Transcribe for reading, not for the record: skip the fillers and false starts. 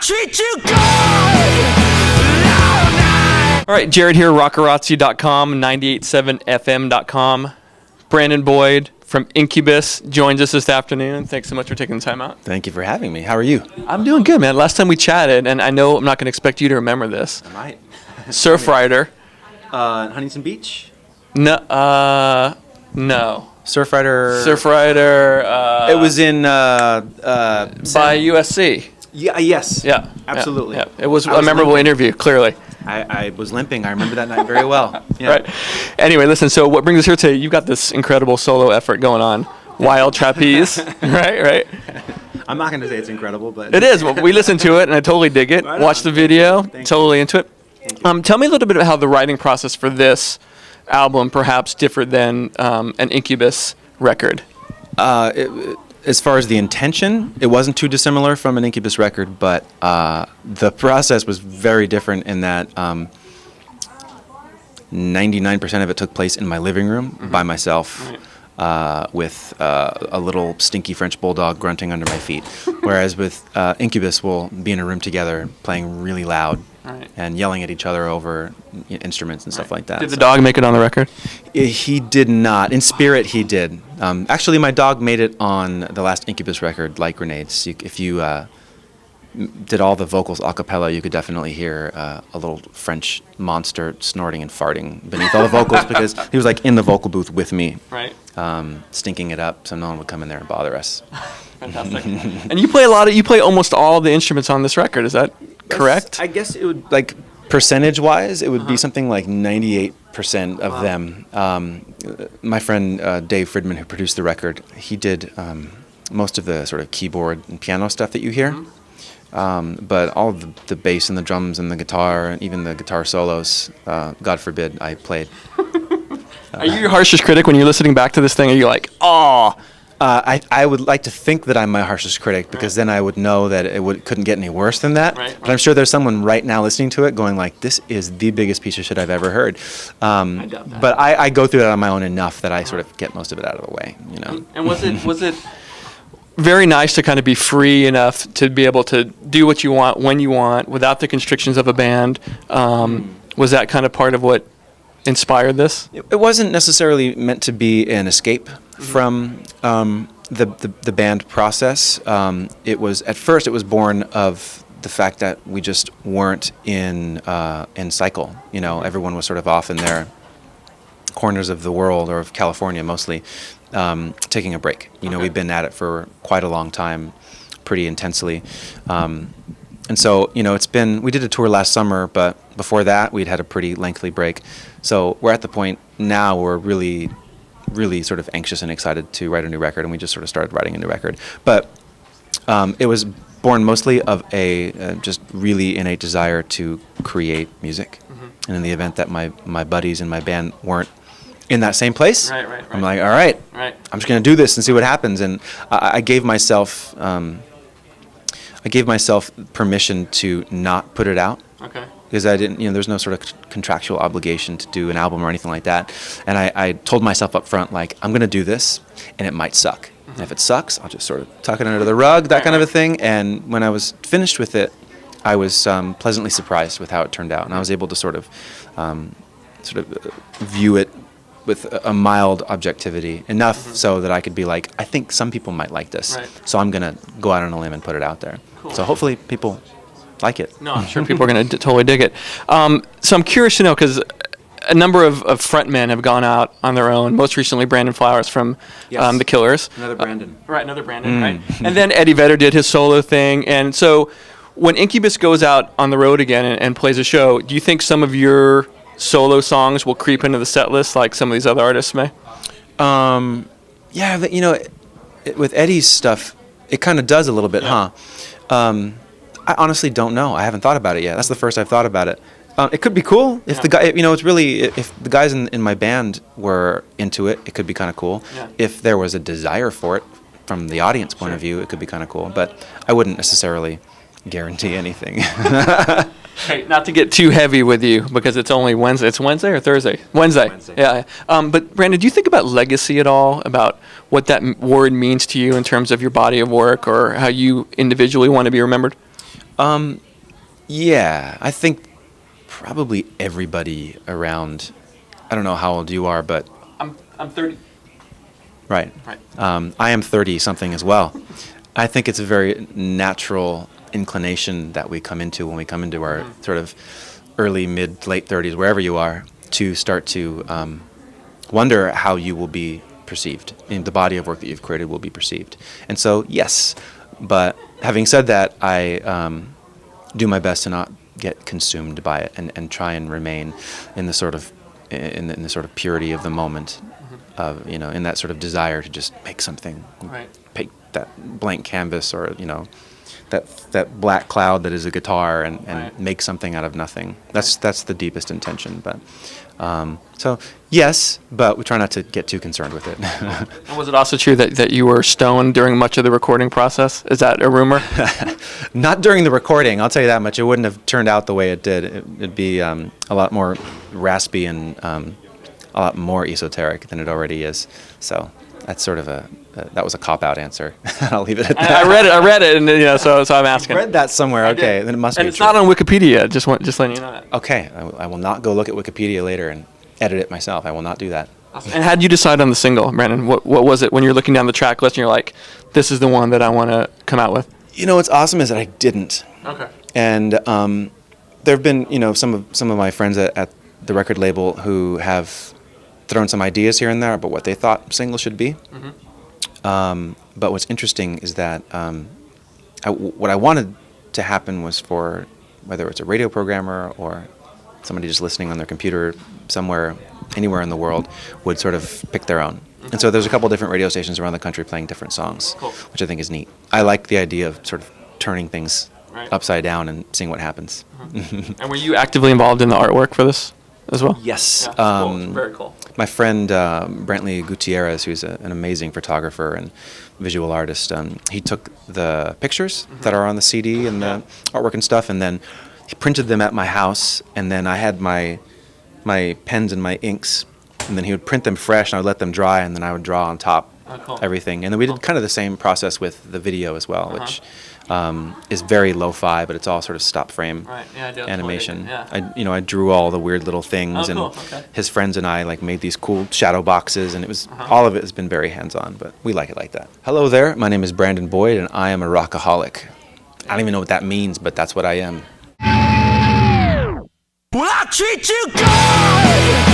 treat you good all night. All right, Jared here, rockerazzi.com, 987fm.com. Brandon Boyd from Incubus joins us this afternoon. Thanks so much for taking the time out. Thank you for having me. How are you? I'm doing good, man. Last time we chatted, and I know I'm not going to expect you to remember this. I might. Surfrider. Huntington Beach? No. Surfrider. Surfrider. It was in by USC. Yeah. Yes. Yeah. Absolutely. Yeah. It was a memorable interview, clearly. I was limping. I remember that night very well. Yeah. Right. Anyway, listen, so what brings us here today, you've got this incredible solo effort going on. Wild Trapeze. Right? I'm not going to say it's incredible, but... It is. Well, we listened to it, and I totally dig it. Right Watched the on. video. Thank Totally into it. Thank you. Tell me a little bit about how the writing process for this album perhaps differed than an Incubus record. As far as the intention, it wasn't too dissimilar from an Incubus record, but the process was very different in that 99% of it took place in my living room by myself. Right. With a little stinky French bulldog grunting under my feet. Whereas with Incubus, we'll be in a room together playing really loud Right. and yelling at each other over instruments and stuff like that. Did the dog make it on the record? He did not. In spirit, he did. Actually, my dog made it on the last Incubus record, Like Grenades. If you did all the vocals a cappella, you could definitely hear a little French monster snorting and farting beneath all the vocals because he was like in the vocal booth with me, Right. stinking it up so no one would come in there and bother us. Fantastic. And you play almost all the instruments on this record, is that correct? I guess it would, like, percentage-wise, it would be something like 98% of them. My friend Dave Fridman, who produced the record, he did most of the sort of keyboard and piano stuff that you hear. But all of the bass and the drums and the guitar and even the guitar solos, God forbid, I played. Are you your harshest critic when you're listening back to this thing? Are you like, oh? I would like to think that I'm my harshest critic because then I would know that it couldn't get any worse than that. Right. But I'm sure there's someone right now listening to it going like, this is the biggest piece of shit I've ever heard. I doubt that. But I go through that on my own enough that I sort of get most of it out of the way, you know. And was it very nice to kind of be free enough to be able to do what you want when you want without the constrictions of a band? Was that kind of part of what inspired this? It wasn't necessarily meant to be an escape from the band process. It was at first it was born of the fact that we just weren't in cycle. You know, everyone was sort of off in their corners of the world or of California mostly, taking a break. You know, we've been at it for quite a long time, pretty intensely. And so, you know, we did a tour last summer, but before that, we'd had a pretty lengthy break. So we're at the point now where we're really sort of anxious and excited to write a new record, and we just sort of started writing a new record. But it was born mostly of a just really innate desire to create music. And in the event that my buddies in my band weren't in that same place, Right. I'm like, all right, I'm just going to do this and see what happens. And I gave myself permission to not put it out. Okay. Because I didn't, there's no sort of contractual obligation to do an album or anything like that. And I told myself up front, like, I'm going to do this, and it might suck. And if it sucks, I'll just sort of tuck it under the rug, that kind of a thing. And when I was finished with it, I was pleasantly surprised with how it turned out. And I was able to sort of view it with a mild objectivity, enough so that I could be like, I think some people might like this. Right. So I'm going to go out on a limb and put it out there. Cool. So hopefully people like it. No, I'm sure people are going to totally dig it. So I'm curious to know, because a number of frontmen have gone out on their own, most recently Brandon Flowers from Yes. The Killers. Another Brandon. Right, another Brandon, right. And then Eddie Vedder did his solo thing. And so when Incubus goes out on the road again and plays a show, do you think some of your solo songs will creep into the set list like some of these other artists may? Yeah, with Eddie's stuff, it kind of does a little bit, huh? I honestly don't know. I haven't thought about it yet. That's the first I've thought about it. It could be cool if the guy, it's really, if the guys in my band were into it, it could be kind of cool. Yeah. If there was a desire for it from the audience point of view, it could be kind of cool. But I wouldn't necessarily guarantee anything. Hey, not to get too heavy with you, because it's only Wednesday. It's Wednesday or Thursday? Wednesday. Yeah. But Brandon, do you think about legacy at all? About what that word means to you in terms of your body of work or how you individually want to be remembered? Yeah, I think probably everybody around. I don't know how old you are, but I'm 30. right. Right. I am 30 something as well. I think it's a very natural inclination that we come into when we come into our sort of early, mid, late 30s, wherever you are, to start to wonder how you will be perceived. And the body of work that you've created will be perceived. And so, yes. But having said that, I do my best to not get consumed by it and try and remain in the sort of in the sort of purity of the moment, of in that sort of desire to just make something, Right. take that blank canvas or that black cloud that is a guitar and Right. make something out of nothing. That's the deepest intention. But so yes, but we try not to get too concerned with it. And was it also true that you were stoned during much of the recording process? Is that a rumor? Not during the recording, I'll tell you that much. It wouldn't have turned out the way it did. It'd be a lot more raspy and a lot more esoteric than it already is. So that's sort of that was a cop-out answer. I'll leave it at that. I read it, and so I'm asking. I read that somewhere. Okay, did. then it must And be it's true. not on Wikipedia. Just letting you know that. Okay, I will not go look at Wikipedia later and edit it myself. I will not do that. And how did you decide on the single, Brandon? What was it when you're looking down the track list and you're like, this is the one that I want to come out with? What's awesome is that I didn't. Okay. And there have been, some of my friends at the record label who have thrown some ideas here and there about what they thought single should be. But what's interesting is that what I wanted to happen was for whether it's a radio programmer or somebody just listening on their computer somewhere, anywhere in the world, would sort of pick their own. And so there's a couple different radio stations around the country playing different songs, Cool. which I think is neat. I like the idea of sort of turning things Right. upside down and seeing what happens. And were you actively involved in the artwork for this as well? Yes. Yeah, cool. Very cool. My friend Brantley Gutierrez, who's an amazing photographer and visual artist, he took the pictures that are on the CD and the artwork and stuff, and then he printed them at my house, and then I had my pens and my inks, and then he would print them fresh, and I would let them dry, and then I would draw on top Cool. everything. And then we did kind of the same process with the video as well, which is very lo-fi, but it's all sort of stop frame Right. Yeah, I do. animation. Yeah. I drew all the weird little things, and cool. Okay. his friends and I made these cool shadow boxes, and it was all of it has been very hands-on, but we like it like that. Hello there, my name is Brandon Boyd, and I am a rockaholic. I don't even know what that means, but that's what I am. Well, I treat you good.